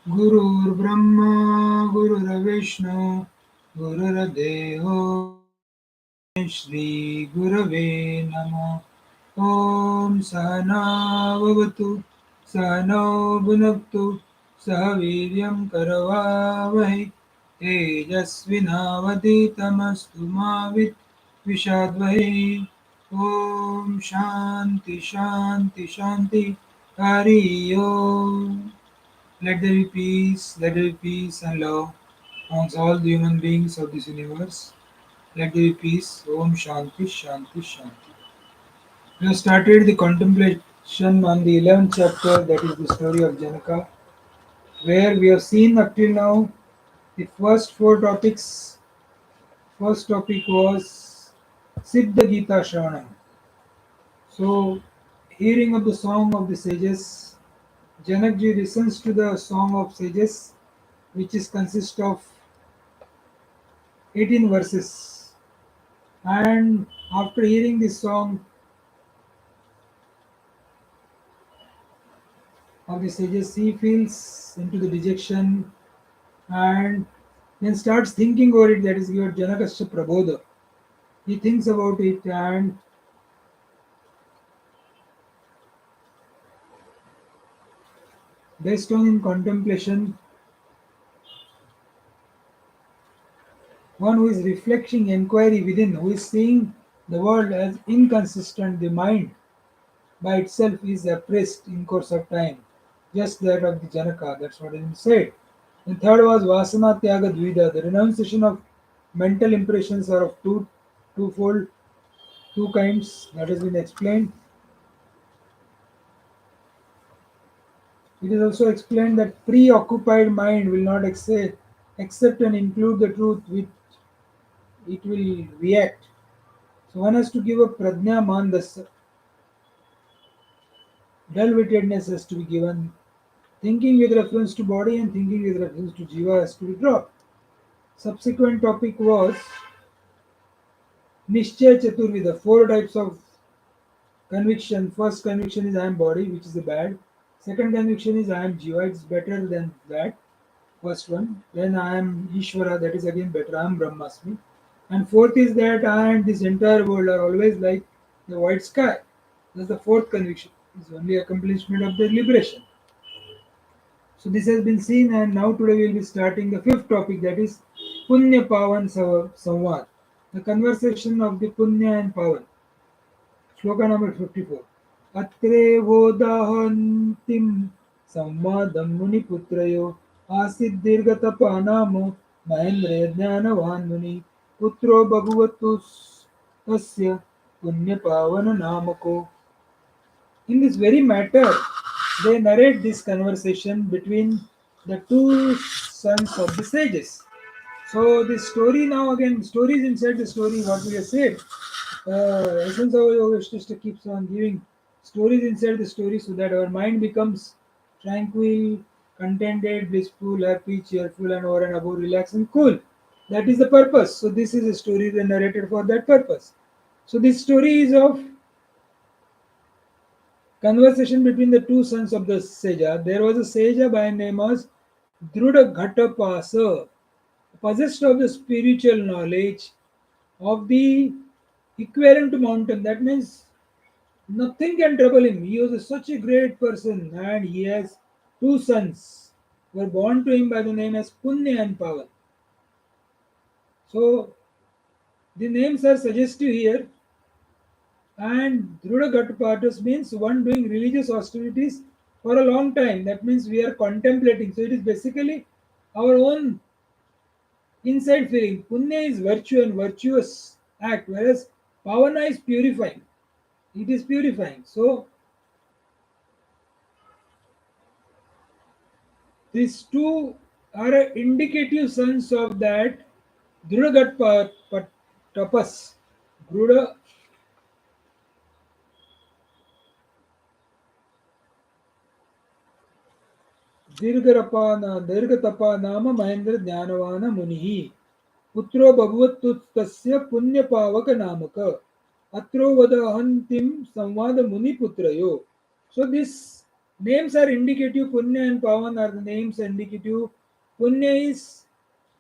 गुरुर्ब्रह्मा गुरुर्विष्णु गुरुर्देवो श्री गुरवे नमः। ओम सहना भवतु सहनौ भुनक्तु सह वीर्यं करवावहै तेजस्विनावधीतमस्तु मा विद्विषावहै। ओम शांति शांति शांति हरि ओम। Let there be peace, let there be peace and love amongst all the human beings of this universe. Let there be peace. Om Shanti Shanti Shanti. We have started the contemplation on the 11th chapter, that is the story of Janaka, where we have seen up till now the first four topics. First topic was Siddha Gita Shravanam. So, hearing of the song of the sages, Janakji listens to the song of sages, which is consist of 18 verses. And after hearing this song of the sages, he feels into the dejection and then starts thinking over it. That is your Janakasya Prabodha. He thinks about it, and based on in contemplation, one who is reflecting inquiry within, who is seeing the world as inconsistent, the mind by itself is oppressed in course of time. Just that of the Janaka, that's what is said. And third was Vasana Tyaga Dvida, the renunciation of mental impressions are of twofold, two kinds, that has been explained. It is also explained that preoccupied mind will not accept and include the truth which it will react. So one has to give a prajna man, the dull-wittedness has to be given. Thinking with reference to body and thinking with reference to jiva has to be dropped. Subsequent topic was Nishchaya Chaturvida, four types of conviction. First conviction is I am body, which is the bad. Second conviction is I am jiva, it's better than that. First one. Then I am Ishvara, that is again better. I am Brahmasmi. And fourth is that I and this entire world are always like the white sky. That's the fourth conviction. It's only accomplishment of the liberation. So this has been seen, and now today we will be starting the fifth topic, that is Punya Pavan Samvad, the conversation of the Punya and Pavan. Shloka number 54. Atrevodahantim samvadam muniputrayo asiddhirgatapa mahendra jnanavan muni putro bhagavatus tasya punya pavana namako. In this very matter, they narrate this conversation between the two sons of the sages. So the story now again, stories inside the story, what we have said. Essence of Yogavaasishtha keeps on giving stories inside the story so that our mind becomes tranquil, contented, blissful, happy, cheerful, and over and above relaxed and cool. That is the purpose. So this is a story that narrated for that purpose. So this story is of conversation between the two sons of the Seja. There was a Seja by name as Drudha possessed of the spiritual knowledge of the equivalent mountain. That means nothing can trouble him. He was such a great person, and he has two sons who were born to him by the name as Punya and Pavan. So the names are suggestive here. And Drudha means one doing religious austerities for a long time. That means we are contemplating. So it is basically our own inside feeling. Punya is virtue and virtuous act, whereas Pavana is purifying. It is purifying. So these two are indicative sons of that Tapas. Druda Dirgatapa Nama Mahendra Jnanavana Munihi. Putro Bhagavattuttasya Punya Pavaka Namaka. Atro Vadahantim Samvada Muni Putrayo. So this Names are indicative. Punya and Pavan are the names indicative. Punya is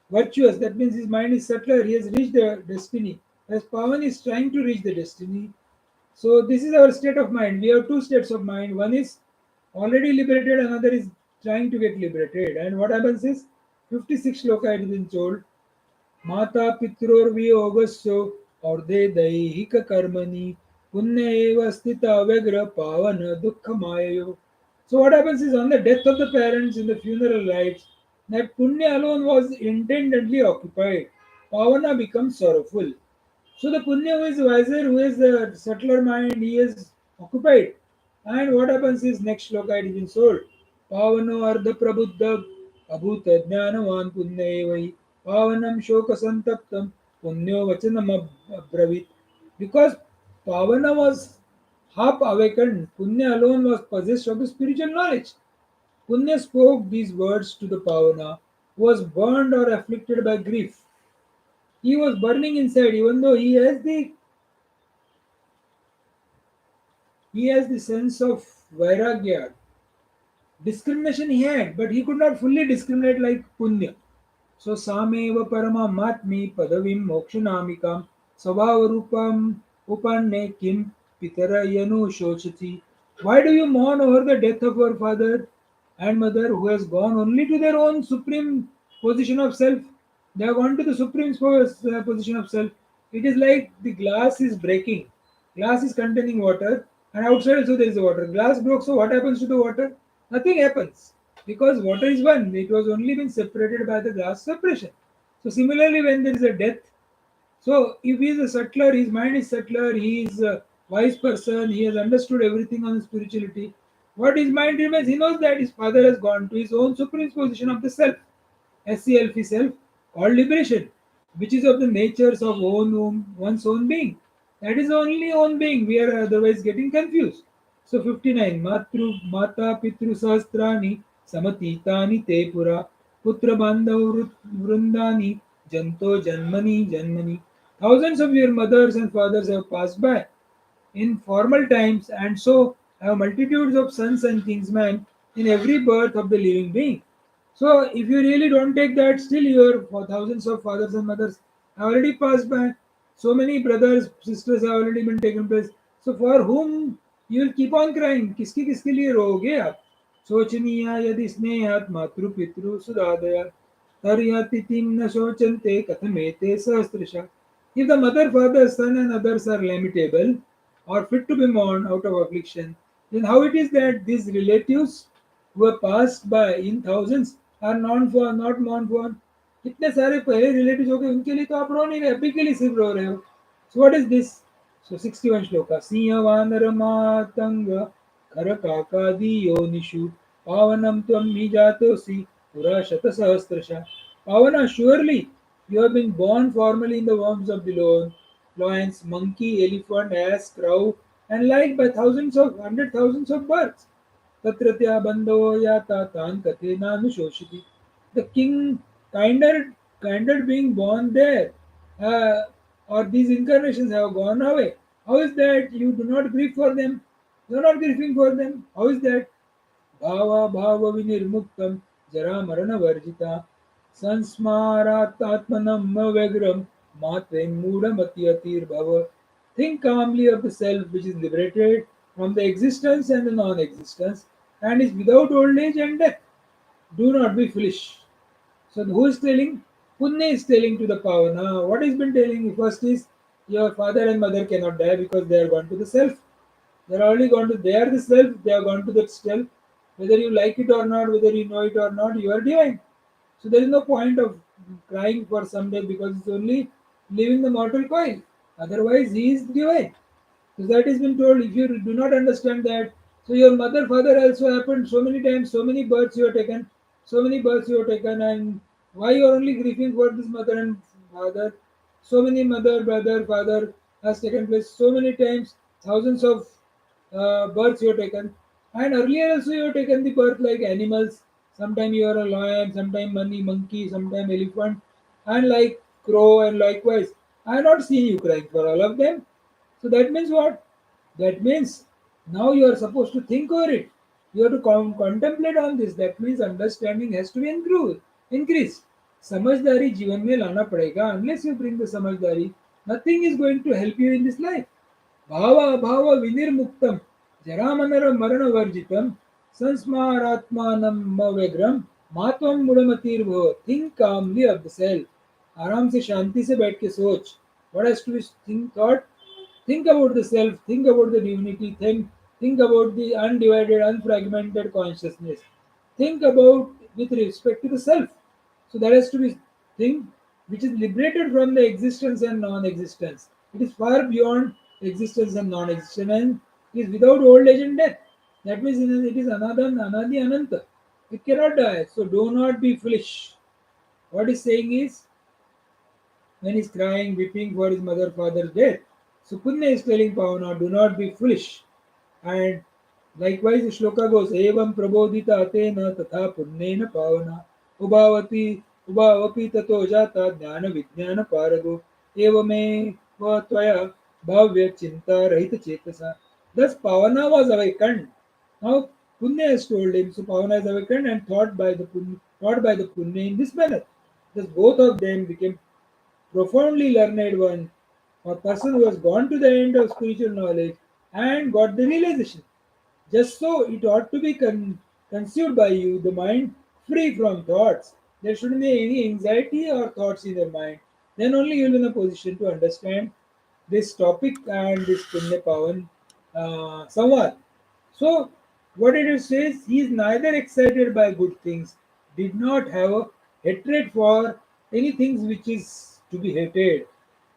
virtuous. That means his mind is subtler. He has reached the destiny. As Pavan is trying to reach the destiny. So this is our state of mind. We have two states of mind. One is already liberated. Another is trying to get liberated. And what happens is 56 shloka it has been told. माता पित्रोर्वियोगस्यो और्धे दैहिक कर्मणि पुण्य एव स्थिता व्यग्र पावन दुःखमाययो. So what happens is on the death of the parents in the funeral rites, that punya alone was intendedly occupied. Pavana becomes sorrowful. So the Punya who is wiser, who is the subtler mind, he is occupied. And what happens is next shloka it is been sold. Pavano ardha prabuddha abhuta jnanavan punya evai pavanam shoka santaptam punyo vachanam abravit. Because Pavana was half awakened, Punya alone was possessed of the spiritual knowledge. Punya spoke these words to the Pavana, who was burned or afflicted by grief. He was burning inside, even though he has the sense of vairagya. Discrimination he had, but he could not fully discriminate like Punya. So Sameva Paramamatmi Padavim Mokshanamikam Svabharupam Upanne Kim Pitarayanu Shochati. Why do you mourn over the death of our father and mother who has gone only to their own supreme position of self? They have gone to the supreme position of self. It is like the glass is breaking. Glass is containing water, and outside also there is water. Glass broke, so what happens to the water? Nothing happens because water is one. It was only been separated by the glass separation. So similarly, when there is a death, so if he is a subtler, his mind is subtler, he is a wise person, he has understood everything on spirituality. What his mind remains, he knows that his father has gone to his own supreme position of the self, SCLF self, called liberation, which is of the natures of one's own being. That is the only own being. We are otherwise getting confused. So 59. Mata Pitru Sahasrani Samatitani Te Pura Putra Bandhav Vrundani Janto Janmani Janmani. Thousands of your mothers and fathers have passed by in formal times, and so have multitudes of sons and kinsmen in every birth of the living being. So, if you really don't take that, still your for thousands of fathers and mothers have already passed by. So many brothers, sisters have already been taken place. So, for whom you will keep on crying? किसके लिए रोओगे आप? शोचनीया यदि स्नेहात् मातृ पितृ सुरादया तर्यतिथिं न शोचन्ते कथमेते सहस्रशः. If the mother, father, son, and others are lamentable or fit to be mourned out of affliction, then how it is that these relatives who have passed by in thousands are not mourned for? कितने सारे पहले relatives हो गए उनके लिए तो आप रो नहीं रहे अभी के लिए सिर्फ रो रहे हो. So what is this? So 61 shloka. Singh वानर मातंग कर काकादि योनिषु पावनम त्वं हि जातोसि पुरा शत सहस्रशः. Pavana, surely you have been born formally in the worms of the lions, monkey, elephant, ass, crow, and like by thousands of hundred thousands of births. Tatratya bandho yata tan kathena nushoshiti. The king kinder being born there, uh, or these incarnations have gone away. How is that you do not grieve for them? You are not grieving for them. How is that? भाव विनिर्मुक्तं जरा मरण वर्जिता संस्मारात्मनम व्यग्रम मात्रेन मूढ़मत्यतिर्भव. Think calmly of the self which is liberated from the existence and the non-existence and is without old age and death. Do not be foolish. So who is telling? Punya is telling to the Pavana. What he's been telling first is your father and mother cannot die because they are gone to the self. They are already gone to they are the self, they have gone to that self. Whether you like it or not, whether you know it or not, you are divine. So there is no point of crying for someday because it's only leaving the mortal coil. Otherwise he is divine. So that has been told. If you do not understand that, so your mother, father also happened so many times, so many births you have taken, so many births you have taken, and why you are only grieving for this mother and father? So many mother, brother, father has taken place so many times, thousands of births you have taken, and earlier also you have taken the birth like animals. Sometimes you are a lion, sometimes monkey, sometimes elephant, and like crow, and likewise. I have not seen you crying for all of them. So that means what? That means now you are supposed to think over it. You have to contemplate on this. That means understanding has to be increased. समझदारी जीवन में लाना पड़ेगा. Unless you bring the समझदारी, nothing is going to help you in this life. भाव अभाव विनिर्मुक्तम जरामनर मरण वर्जितम संस्मारात्मानम व्यग्रम मातम मुड़मतीर्भव. Think calmly of the self. आराम से शांति से बैठ के सोच. What has to be think thought. Think about the self, think about the divinity, think about the undivided, unfragmented consciousness. Think about with respect to the self. So there has to be thing which is liberated from the existence and non-existence. It is far beyond existence and non-existence and is without old age and death. That means it is anadi ananta. It cannot die. So do not be foolish. What he's saying is when he's crying, weeping for his mother, father's death. So Punya is telling Pavana, do not be foolish. And likewise, the shloka goes, Evam prabodhita atena tatha punyena pavana ubhavapi tato jata jnana vijnana parago evame va tvaya bhavya chinta rahita chetasa. Thus Pavana was awakened. Now Punya has told him, so Pavana is awakened and thought by the Punya in this manner. Thus both of them became profoundly learned one, or person who has gone to the end of spiritual knowledge and got the realization. Just so it ought to be conceived by you, the mind free from thoughts. There shouldn't be any anxiety or thoughts in your mind. Then only you will be in a position to understand this topic and this Punya Pavan Samvad. So, what it says, he is neither excited by good things, did not have a hatred for any things which is to be hated,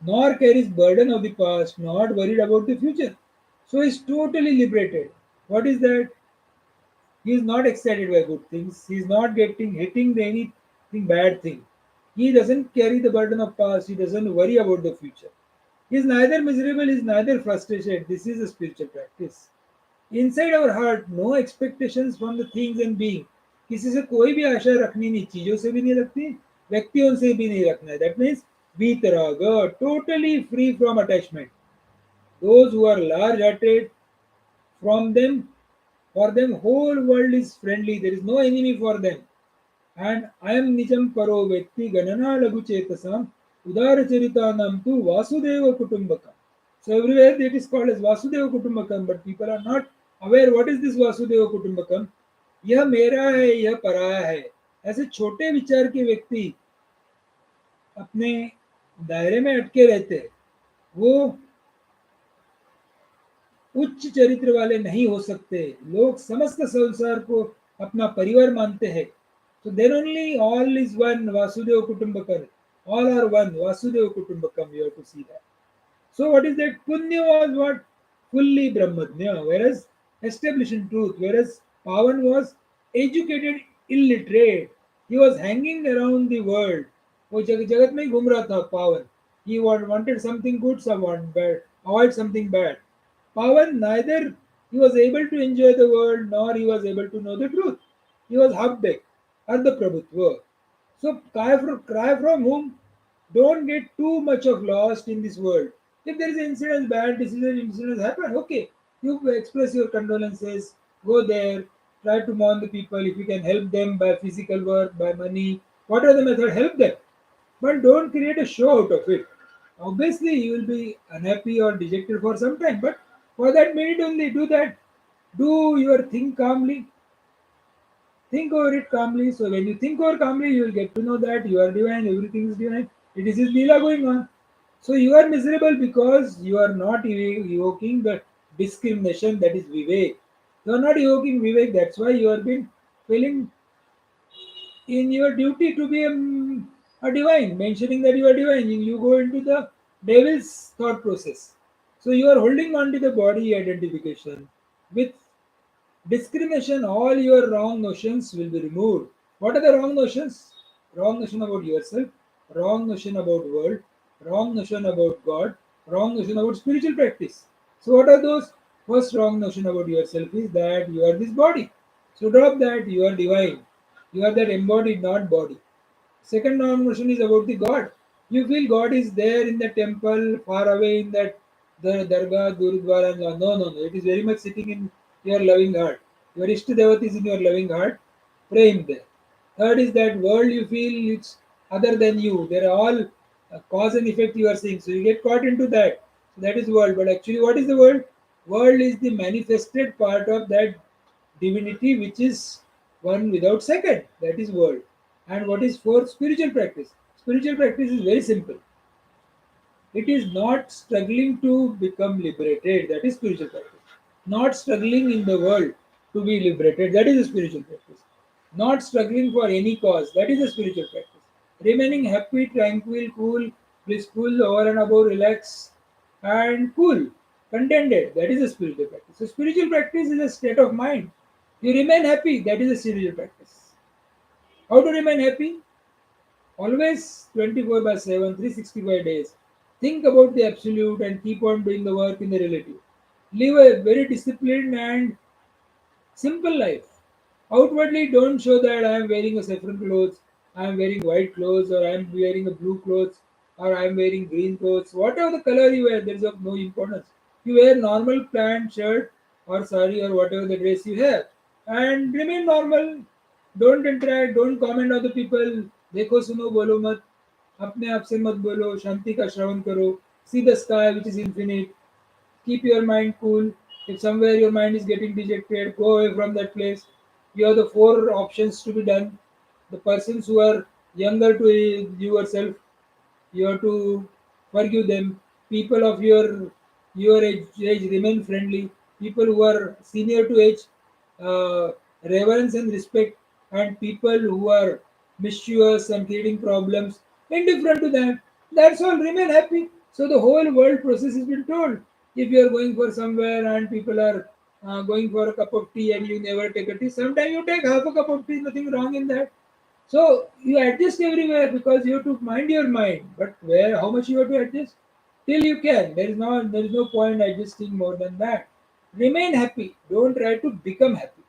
nor carries burden of the past, not worried about the future. So, he is totally liberated. What is that? He is not excited by good things. He is not getting hitting the anything bad thing. He doesn't carry the burden of past. He doesn't worry about the future. He is neither miserable. He is neither frustrated. This is a spiritual practice. Inside our heart, no expectations from the things and being. किसी से कोई भी आशा रखनी नहीं, चीजों से भी नहीं रखनी, व्यक्तियों से भी नहीं रखना है. That means वीतराग, totally free from attachment. Those who are large-hearted, from them, for them, whole world is friendly. There is no enemy for them. And I am Nijam Paro Vetti Ganana Lagu Chetasam Udara Charitanam tu Vasudeva Kutumbakam. So everywhere it is called as Vasudeva Kutumbakam, but people are not aware what is this Vasudeva Kutumbakam. यह मेरा है, यह पराया है. ऐसे छोटे विचार के व्यक्ति अपने दायरे में अटके रहते हैं. वो उच्च चरित्र वाले नहीं हो सकते. लोग समस्त संसार को अपना परिवार मानते हैं. So then only all is one Vasudeva Kutumbakam. All are one Vasudeva Kutumbakam. You have to see that. So what is that? Punya was what? Fully Brahmajna, whereas established in truth, whereas Pavan was educated illiterate. He was hanging around the world. वो जगत में ही घूम रहा था पावन. He wanted something good, someone bad, avoid something bad. Pavan neither he was able to enjoy the world nor he was able to know the truth. He was half-baked, Ardha Prabhutva. So cry from whom? Don't get too much of lost in this world. If there is an incident, bad decision, incidents happen, okay. You express your condolences, go there, try to mourn the people. If you can help them by physical work, by money, whatever the method, help them. But don't create a show out of it. Obviously, you will be unhappy or dejected for some time, but for that minute only, do that. Do your thing calmly. Think over it calmly. So when you think over calmly, you will get to know that you are divine, everything is divine. It is His Leela going on. So you are miserable because you are not evoking the discrimination that is Vivek. You are not evoking Vivek, that's why you have been feeling in your duty to be a divine, mentioning that you are divine. You go into the devil's thought process. So you are holding on to the body identification. With discrimination, all your wrong notions will be removed. What are the wrong notions? Wrong notion about yourself, wrong notion about world, wrong notion about God, wrong notion about spiritual practice. So what are those? First wrong notion about yourself is that you are this body. So drop that, you are divine. You are that embodied, not body. Second wrong notion is about the God. You feel God is there in the temple, far away in that the Dargah, Gurudwara. No, no, no. It is very much sitting in your loving heart. Your Ishtadevat is in your loving heart. Pray him there. Third is that world you feel it's other than you. They are all cause and effect you are seeing. So you get caught into that. So that is world. But actually, what is the world? World is the manifested part of that divinity which is one without second. That is world. And what is fourth? Spiritual practice. Spiritual practice is very simple. It is not struggling to become liberated. That is spiritual practice. Not struggling in the world to be liberated. That is a spiritual practice. Not struggling for any cause. That is a spiritual practice. Remaining happy, tranquil, cool, blissful, over and above, relaxed, and cool, contented. That is a spiritual practice. So, spiritual practice is a state of mind. You remain happy. That is a spiritual practice. How to remain happy? Always 24 by 7, 365 days. Think about the absolute and keep on doing the work in the relative. Live a very disciplined and simple life. Outwardly, don't show that I am wearing a saffron clothes, I am wearing white clothes, or I am wearing a blue clothes, or I am wearing green clothes. Whatever the color you wear, there is of no importance. You wear normal pant, shirt, or sari, or whatever the dress you have, and remain normal. Don't interact. Don't comment on the people. देखो सुनो बोलो मत. अपने आप से मत बोलो. शांति का श्रवण करो. See the sky which is infinite. Keep your mind cool. If somewhere your mind is getting dejected, go away from that place. You have the four options to be done. The persons who are younger to yourself, you have to forgive them. People of your age remain friendly. People who are senior to age, reverence and respect, and people who are mischievous and creating problems, indifferent to that. That's all. Remain happy. So the whole world process has been told. If you are going for somewhere and people are going for a cup of tea and you never take a tea, sometimes you take half a cup of tea. Nothing wrong in that. So you adjust everywhere because you have to mind your mind. But where, how much you have to adjust? Till you can. There is no point adjusting more than that. Remain happy. Don't try to become happy.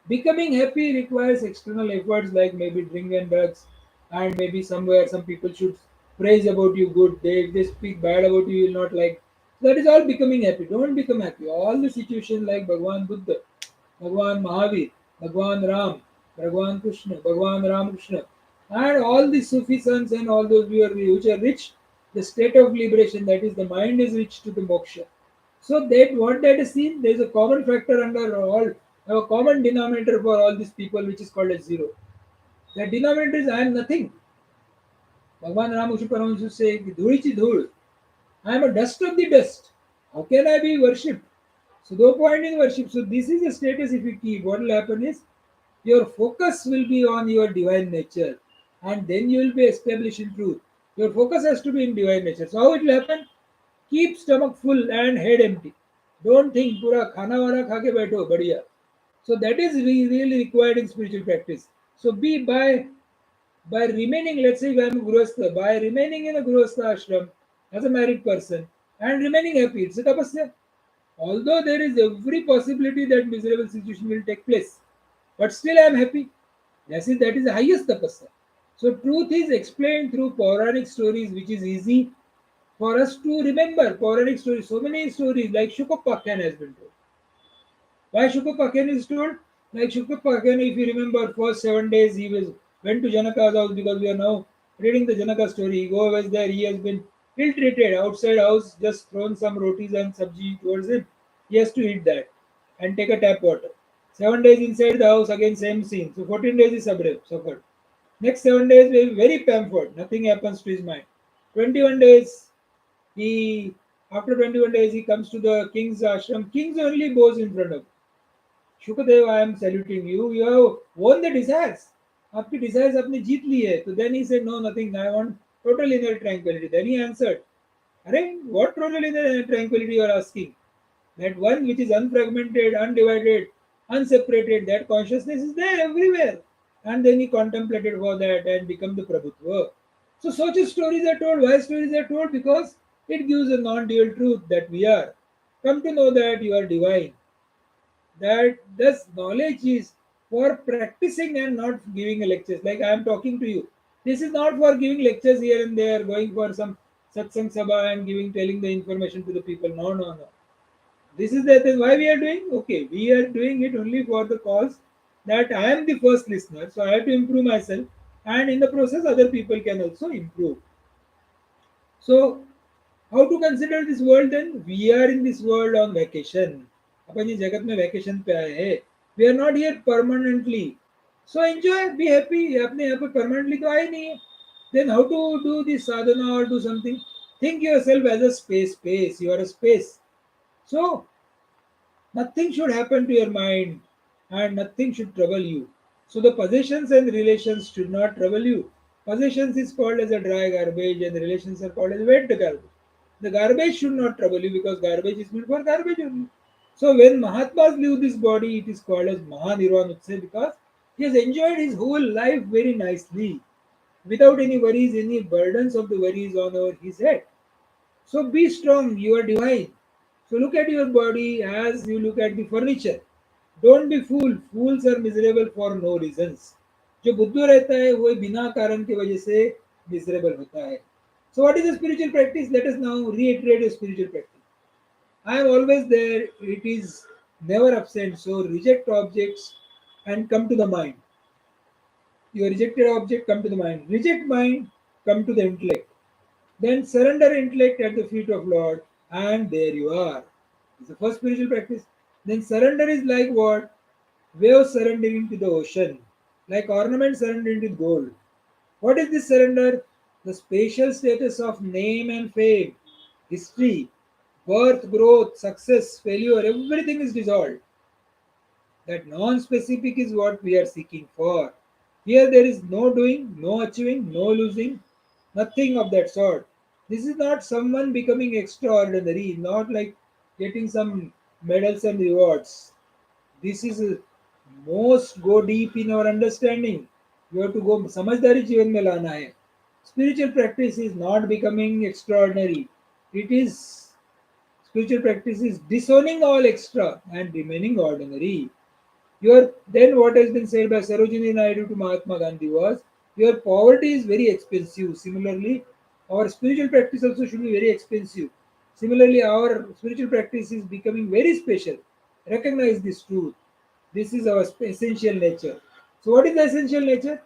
Becoming happy requires external efforts like maybe drink and drugs, and maybe somewhere some people should praise about you good. If they speak bad about you, you will not like. That is all becoming happy. Don't become happy. All the situations like Bhagwan Buddha, Bhagwan Mahavir, Bhagwan Ram, Bhagwan Krishna, Bhagwan Ramakrishna, and all the Sufi sons and all those which are rich, the state of liberation, that is, the mind is rich to the moksha. So that what that is seen, there is a common factor under all, a common denominator for all these people, which is called as zero. That denominator is I am nothing. Bhagwan Ramakrishna Paramahansa used to say, "Dhulichi dhul." I am a dust of the dust. How can I be worshipped? So no point in worship. So this is a status if you keep. What will happen is your focus will be on your divine nature, and then you will be established in truth. Your focus has to be in divine nature. So how it will happen? Keep stomach full and head empty. Don't think पूरा खाना वाना खा के बैठो बढ़िया. So that is really required in spiritual practice. So be by remaining, let's say I am a Gurustha, by remaining in a Gurustha ashram as a married person and remaining happy, it's a tapasya. Although there is every possibility that miserable situation will take place, but still I am happy. That is the highest tapasya. So truth is explained through Puranic stories, which is easy for us to remember. Puranic stories, so many stories like Shukapakyan has been told. Why Shukapakyan is told? Like Shukapakyan, if you remember, first 7 days he went to Janaka's house because we are now reading the Janaka story. He goes there, he has been ill-treated outside house, just thrown some rotis and sabji towards him. He has to eat that and take a tap water. 7 days inside the house, again same scene. So 14 days he suffered. Next 7 days, very pampered. Nothing happens to his mind. 21 days, he after 21 days he comes to the king's ashram. Kings only bows in front of him. Shukadev, I am saluting you. You have won the desires. आपकी desires आपने जीत ली है. So then he said, no, nothing. I want total inner tranquility. Then he answered, अरे, what total inner tranquility you are asking? That one which is unfragmented, undivided, unseparated, that consciousness is there everywhere. And then he contemplated for that and become the Prabhutva. So such stories are told. Why stories are told? Because it gives a non-dual truth that we are. Come to know that you are divine. That this knowledge is for practicing and not giving lectures. Like I am talking to you. This is not for giving lectures here and there, going for some satsang sabha and telling the information to the people. No, no, no. This is the thing. Why we are doing? Okay, we are doing it only for the cause that I am the first listener, so I have to improve myself, and in the process, other people can also improve. So, how to consider this world then? We are in this world on vacation. अपन ये जगत में vacation पे आए हैं. We are not here permanently. So enjoy, be happy. अपने यहाँ पे permanently तो आए नहीं है. Then how to do this sadhana or do something? Think yourself as a space. You are a space. So nothing should happen to your mind and nothing should trouble you. So the possessions and relations should not trouble you. Possessions is called as a dry garbage and the relations are called as wet garbage. The garbage should not trouble you because garbage is meant for garbage only. So when Mahatmas leave this body, it is called as Mahanirvan Utsav because he has enjoyed his whole life very nicely without any worries, any burdens of the worries on over his head. So be strong, you are divine. So look at your body as you look at the furniture. Don't be fool. Fools are miserable for no reasons. जो बुद्धू रहता है वो बिना कारण की वजह से miserable होता है. So what is a spiritual practice? Let us now reiterate a spiritual practice. I am always there. It is never absent. So reject objects and come to the mind. Your rejected object come to the mind. Reject mind, come to the intellect. Then surrender intellect at the feet of Lord, and there you are. It's the first spiritual practice. Then surrender is like what? Waves surrendering to the ocean, like ornaments surrendering to gold. What is this surrender? The spatial status of name and fame, history, birth, growth, success, failure, everything is dissolved. That non specific is what we are seeking for. Here there is no doing, no achieving, no losing, nothing of that sort. This is not someone becoming extraordinary, not like getting some medals and rewards. This is most go deep in our understanding. You have to go समझदारी जीवन में लाना है. Spiritual practice is not becoming extraordinary. It is spiritual practice is disowning all extra and remaining ordinary. Your then what has been said by Sarojini Naidu to Mahatma Gandhi was your poverty is very expensive. Similarly, our spiritual practice also should be very expensive. Similarly, our spiritual practice is becoming very special. Recognize this truth. This is our essential nature. So, what is the essential nature?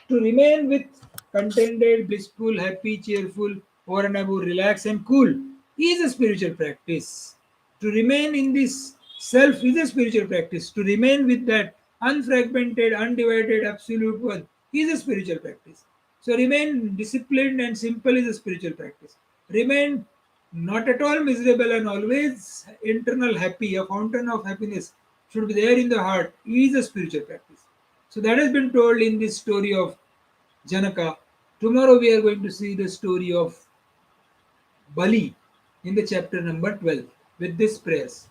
To remain with contented, blissful, happy, cheerful, over and above, relaxed and cool is a spiritual practice. To remain in this self is a spiritual practice. To remain with that unfragmented, undivided, absolute one is a spiritual practice. So remain disciplined and simple is a spiritual practice. Remain not at all miserable and always internal happy, a fountain of happiness should be there in the heart is a spiritual practice. So that has been told in this story of Janaka. Tomorrow we are going to see the story of Bali in the chapter number 12 with this prayers.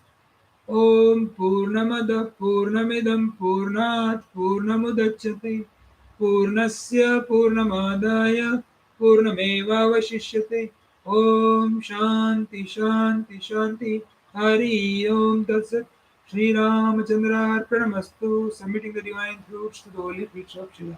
Om Purnamada Purnamidam Purnat Purnamudachyate Purnasya Purnamadaya Purnameva Vashishyate Om Shanti Hari Om Tatsat Sri Ramachandra Arpanamastu, submitting the divine fruits to the holy feet of Sri Ram.